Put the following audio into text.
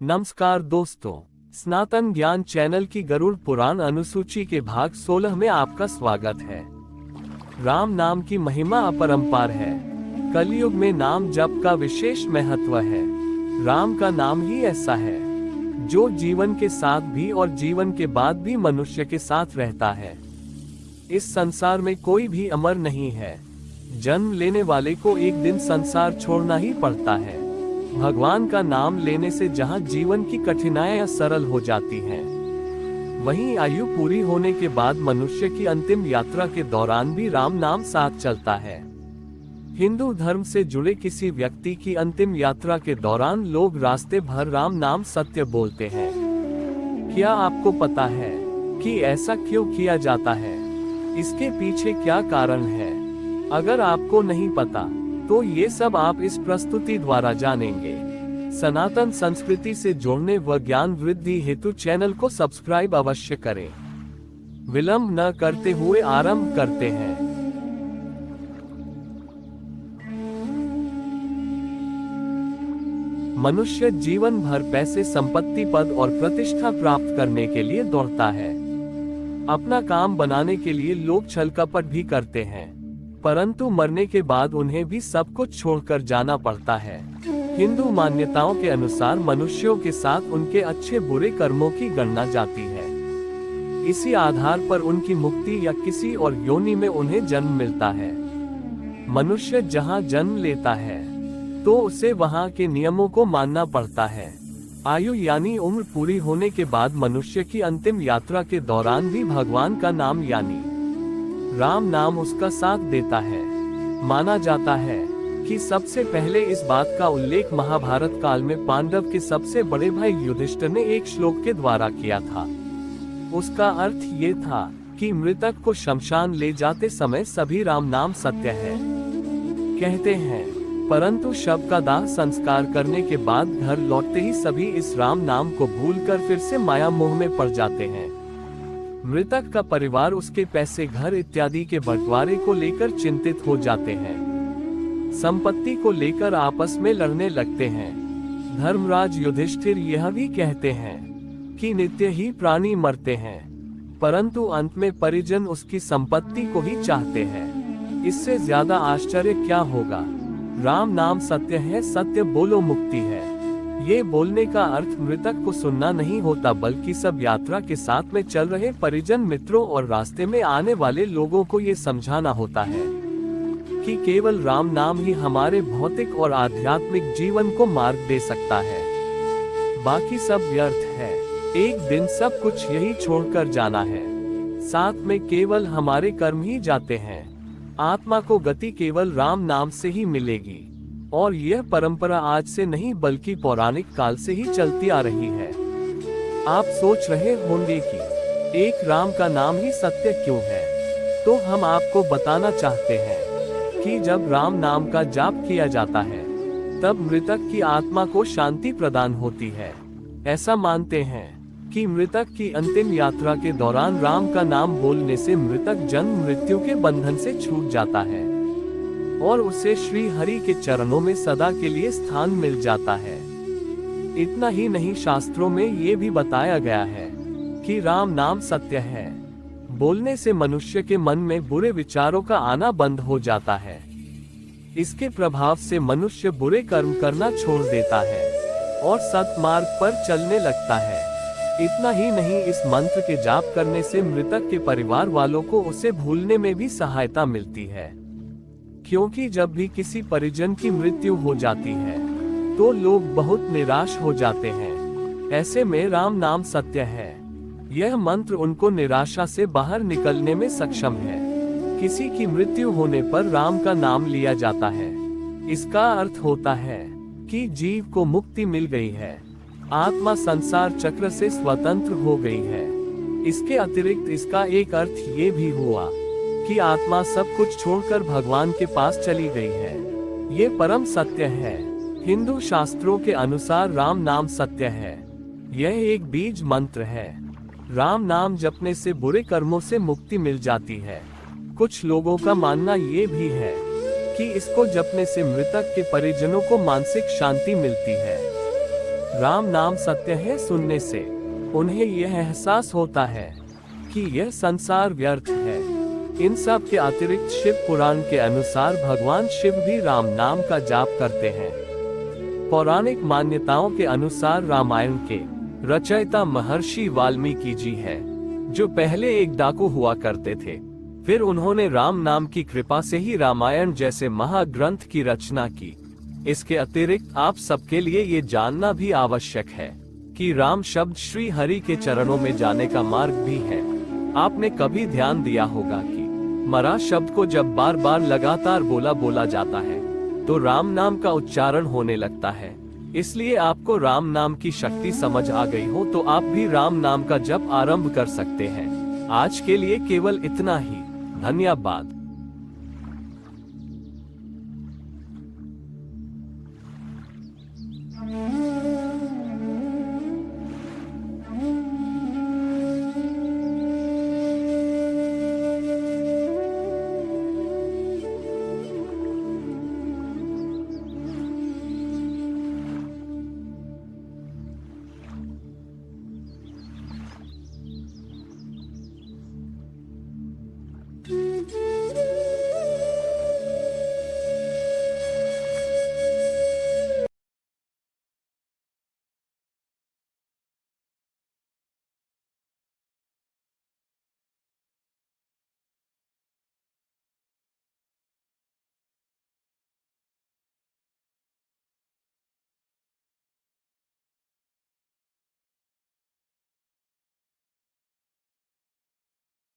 नमस्कार दोस्तों, सनातन ज्ञान चैनल की गरुड़ पुराण अनुसूची के भाग 16 में आपका स्वागत है। राम नाम की महिमा अपरंपार है। कलयुग में नाम जप का विशेष महत्व है। राम का नाम ही ऐसा है जो जीवन के साथ भी और जीवन के बाद भी मनुष्य के साथ रहता है। इस संसार में कोई भी अमर नहीं है। जन्म लेने वाले को एक दिन संसार छोड़ना ही पड़ता है। भगवान का नाम लेने से जहां जीवन की कठिनाइयां सरल हो जाती हैं, वहीं आयु पूरी होने के बाद मनुष्य की अंतिम यात्रा के दौरान भी राम नाम साथ चलता है। हिंदू धर्म से जुड़े किसी व्यक्ति की अंतिम यात्रा के दौरान लोग रास्ते भर राम नाम सत्य बोलते हैं। क्या आपको पता है कि ऐसा क्यों किया जाता है? इसके पीछे क्या कारण है? अगर आपको नहीं पता तो ये सब आप इस प्रस्तुति द्वारा जानेंगे। सनातन संस्कृति से जोड़ने व ज्ञान वृद्धि हेतु चैनल को सब्सक्राइब अवश्य करें। विलंब न करते हुए आरंभ करते हैं। मनुष्य जीवन भर पैसे, संपत्ति, पद और प्रतिष्ठा प्राप्त करने के लिए दौड़ता है। अपना काम बनाने के लिए लोग छल कपट भी करते हैं, परंतु मरने के बाद उन्हें भी सब कुछ छोड़कर जाना पड़ता है। हिंदू मान्यताओं के अनुसार मनुष्यों के साथ उनके अच्छे बुरे कर्मों की गणना जाती है। इसी आधार पर उनकी मुक्ति या किसी और योनि में उन्हें जन्म मिलता है। मनुष्य जहां जन्म लेता है तो उसे वहां के नियमों को मानना पड़ता है। आयु यानी उम्र पूरी होने के बाद मनुष्य की अंतिम यात्रा के दौरान भी भगवान का नाम यानी राम नाम उसका साथ देता है। माना जाता है कि सबसे पहले इस बात का उल्लेख महाभारत काल में पांडव के सबसे बड़े भाई युधिष्ठिर ने एक श्लोक के द्वारा किया था। उसका अर्थ ये था कि मृतक को शमशान ले जाते समय सभी राम नाम सत्य है कहते हैं, परंतु शव का दाह संस्कार करने के बाद घर लौटते ही सभी इस राम नाम को भूलकर फिर से माया मोह में पड़ जाते हैं। मृतक का परिवार उसके पैसे, घर इत्यादि के बंटवारे को लेकर चिंतित हो जाते हैं। संपत्ति को लेकर आपस में लड़ने लगते हैं। धर्मराज युधिष्ठिर यह भी कहते हैं कि नित्य ही प्राणी मरते हैं, परंतु अंत में परिजन उसकी संपत्ति को ही चाहते हैं। इससे ज्यादा आश्चर्य क्या होगा? राम नाम सत्य है, सत्य बोलो मुक्ति है। ये बोलने का अर्थ मृतक को सुनना नहीं होता, बल्कि सब यात्रा के साथ में चल रहे परिजन, मित्रों और रास्ते में आने वाले लोगों को ये समझाना होता है कि केवल राम नाम ही हमारे भौतिक और आध्यात्मिक जीवन को मार्ग दे सकता है। बाकी सब व्यर्थ है। एक दिन सब कुछ यही छोड़कर जाना है। साथ में केवल हमारे कर्म ही जाते हैं। आत्मा को गति केवल राम नाम से ही मिलेगी। और यह परंपरा आज से नहीं बल्कि पौराणिक काल से ही चलती आ रही है। आप सोच रहे होंगे कि एक राम का नाम ही सत्य क्यों है, तो हम आपको बताना चाहते हैं कि जब राम नाम का जाप किया जाता है तब मृतक की आत्मा को शांति प्रदान होती है। ऐसा मानते हैं कि मृतक की अंतिम यात्रा के दौरान राम का नाम बोलने से मृतक जन्म मृत्यु के बंधन से छूट जाता है और उसे श्री हरि के चरणों में सदा के लिए स्थान मिल जाता है। इतना ही नहीं, शास्त्रों में ये भी बताया गया है कि राम नाम सत्य है। बोलने से मनुष्य के मन में बुरे विचारों का आना बंद हो जाता है। इसके प्रभाव से मनुष्य बुरे कर्म करना छोड़ देता है और सत्मार्ग पर चलने लगता है। इतना ही नहीं, इस मंत्र के जाप करने से मृतक के परिवार वालों को उसे भूलने में भी सहायता मिलती है, क्योंकि जब भी किसी परिजन की मृत्यु हो जाती है तो लोग बहुत निराश हो जाते हैं। ऐसे में राम नाम सत्य है। यह मंत्र उनको निराशा से बाहर निकलने में सक्षम है। किसी की मृत्यु होने पर राम का नाम लिया जाता है। इसका अर्थ होता है कि जीव को मुक्ति मिल गई है, आत्मा संसार चक्र से स्वतंत्र हो गई है। इसके अतिरिक्त इसका एक अर्थ ये भी हुआ कि आत्मा सब कुछ छोड़कर भगवान के पास चली गई है। ये परम सत्य है। हिंदू शास्त्रों के अनुसार राम नाम सत्य है। यह एक बीज मंत्र है। राम नाम जपने से बुरे कर्मों से मुक्ति मिल जाती है। कुछ लोगों का मानना ये भी है कि इसको जपने से मृतक के परिजनों को मानसिक शांति मिलती है। राम नाम सत्य है सुनने से उन्हें यह एहसास होता है कि यह संसार व्यर्थ है। इन सब के अतिरिक्त शिव पुराण के अनुसार भगवान शिव भी राम नाम का जाप करते हैं। पौराणिक मान्यताओं के अनुसार रामायण के रचयिता महर्षि वाल्मीकि जी हैं, जो पहले एक डाकू हुआ करते थे। फिर उन्होंने राम नाम की कृपा से ही रामायण जैसे महाग्रंथ की रचना की। इसके अतिरिक्त आप सबके लिए ये जानना भी आवश्यक है कि राम शब्द श्री हरि के चरणों में जाने का मार्ग भी है। आपने कभी ध्यान दिया होगा कि मरा शब्द को जब बार बार लगातार बोला जाता है तो राम नाम का उच्चारण होने लगता है। इसलिए आपको राम नाम की शक्ति समझ आ गई हो तो आप भी राम नाम का जप आरंभ कर सकते हैं। आज के लिए केवल इतना ही। धन्यवाद।